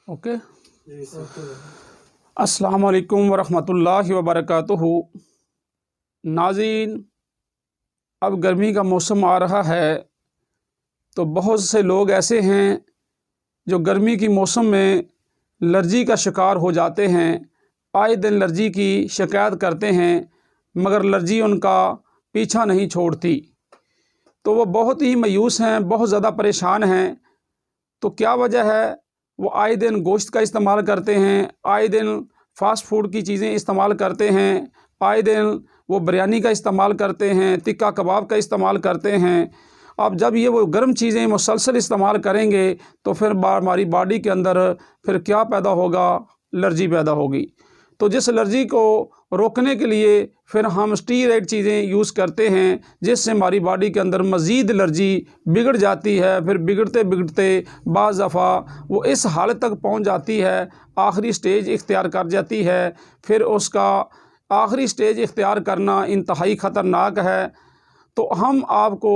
Okay. अस्सलाम वालेकुम वरहमतुल्लाहि वबरकातुहू। नाज़रीन, अब गर्मी का मौसम आ रहा है तो बहुत से लोग ऐसे हैं जो गर्मी की मौसम में एलर्जी का शिकार हो जाते हैं। आए दिन एलर्जी की शिकायत करते हैं मगर एलर्जी उनका पीछा नहीं छोड़ती, तो वो बहुत ही मायूस हैं, बहुत ज़्यादा परेशान हैं। तो क्या वजह है? वो आए दिन गोश्त का इस्तेमाल करते हैं, आए दिन फ़ास्ट फूड की चीज़ें इस्तेमाल करते हैं, आए दिन वो बिरयानी का इस्तेमाल करते हैं, टिक्का कबाब का इस्तेमाल करते हैं। अब जब ये वो गर्म चीज़ें मुसलसल इस्तेमाल करेंगे तो फिर हमारी बॉडी के अंदर फिर क्या पैदा होगा? एलर्जी पैदा होगी। तो जिस एलर्जी को रोकने के लिए फिर हम स्टीरॉयड चीज़ें यूज़ करते हैं, जिससे हमारी बॉडी के अंदर मज़ीद एलर्जी बिगड़ जाती है। फिर बिगड़ते बिगड़ते बाज़ दफ़ा वो इस हालत तक पहुंच जाती है, आखिरी स्टेज इख्तियार कर जाती है। फिर उसका आखिरी स्टेज इख्तियार करना इंतहाई ख़तरनाक है। तो हम आपको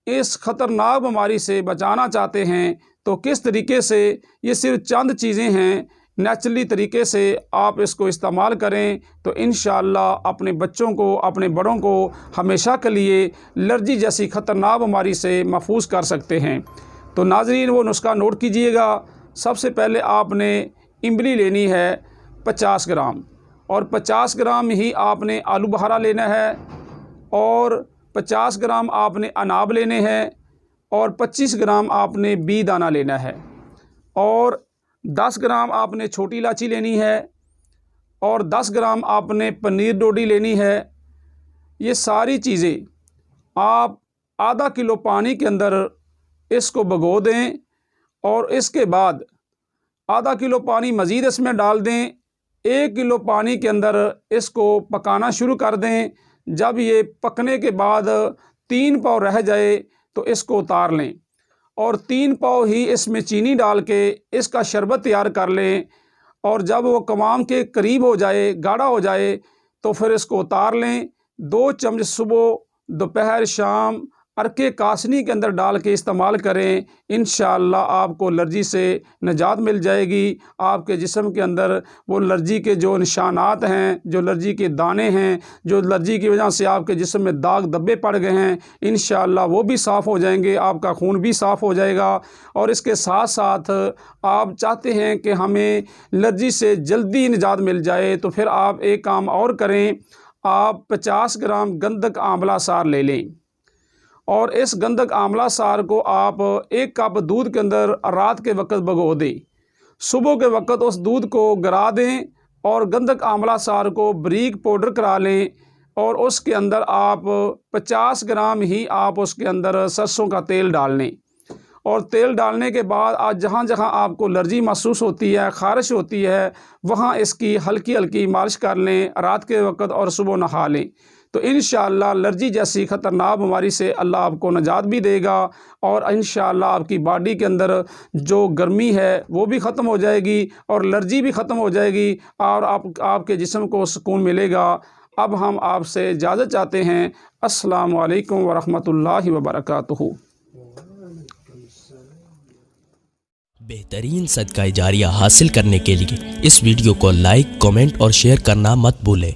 इस ख़तरनाक बीमारी से बचाना चाहते हैं। तो किस तरीके से? ये सिर्फ चंद चीज़ें हैं, नेचुरली तरीके से आप इसको इस्तेमाल करें तो इंशाअल्लाह अपने बच्चों को, अपने बड़ों को हमेशा के लिए एलर्जी जैसी ख़तरनाक बीमारी से महफूज कर सकते हैं। तो नाज़रीन, वो नुस्खा नोट कीजिएगा। सबसे पहले आपने इमली लेनी है 50 ग्राम, और 50 ग्राम ही आपने आलू बहारा लेना है, और 50 ग्राम आपने अनाब लेने हैं, और 25 ग्राम आपने बी दाना लेना है, और 10 ग्राम आपने छोटी इलायची लेनी है, और 10 ग्राम आपने पनीर डोडी लेनी है। ये सारी चीज़ें आप आधा किलो पानी के अंदर इसको भिगो दें, और इसके बाद आधा किलो पानी मज़ीद इसमें डाल दें। 1 किलो पानी के अंदर इसको पकाना शुरू कर दें। जब ये पकने के बाद 3 पाव रह जाए तो इसको उतार लें, और 3 पाव ही इसमें चीनी डाल के इसका शरबत तैयार कर लें। और जब वो कमाम के करीब हो जाए, गाढ़ा हो जाए, तो फिर इसको उतार लें। 2 चम्मच सुबह, दोपहर, शाम अरके कासनी के अंदर डाल के इस्तेमाल करें। इंशाअल्लाह आपको एलर्जी से निजात मिल जाएगी। आपके जिस्म के अंदर वो एलर्जी के जो निशानात हैं, जो एलर्जी के दाने हैं, जो एलर्जी की वजह से आपके जिस्म में दाग धब्बे पड़ गए हैं, इंशाअल्लाह वो भी साफ़ हो जाएंगे, आपका खून भी साफ़ हो जाएगा। और इसके साथ साथ आप चाहते हैं कि हमें एलर्जी से जल्दी निजात मिल जाए, तो फिर आप एक काम और करें। आप 50 ग्राम गंधक आंवला सार ले लें, और इस गंधक आंवला सार को आप 1 कप दूध के अंदर रात के वक्त भिगो दें। सुबह के वक्त उस दूध को गिरा दें, और गंधक आंवला सार को बारीक पाउडर करा लें, और उसके अंदर आप 50 ग्राम ही आप उसके अंदर सरसों का तेल डाल लें। और तेल डालने के बाद आज जहाँ जहाँ आपको एलर्जी महसूस होती है, ख़ारिश होती है, वहाँ इसकी हल्की हल्की मालिश कर लें रात के वक्त, और सुबह नहा लें। तो इंशाअल्लाह एलर्जी जैसी ख़तरनाक बीमारी से अल्लाह आपको निजात भी देगा, और इंशाअल्लाह आपकी बॉडी के अंदर जो गर्मी है वो भी ख़त्म हो जाएगी, और एलर्जी भी ख़त्म हो जाएगी, और आपके जिस्म को सुकून मिलेगा। अब हम आपसे इजाज़त चाहते हैं। अस्सलामु अलैकुम वरहमतुल्लाहि वबरकातुहू। बेहतरीन सदका जारिया हासिल करने के लिए इस वीडियो को लाइक, कमेंट और शेयर करना मत भूलें।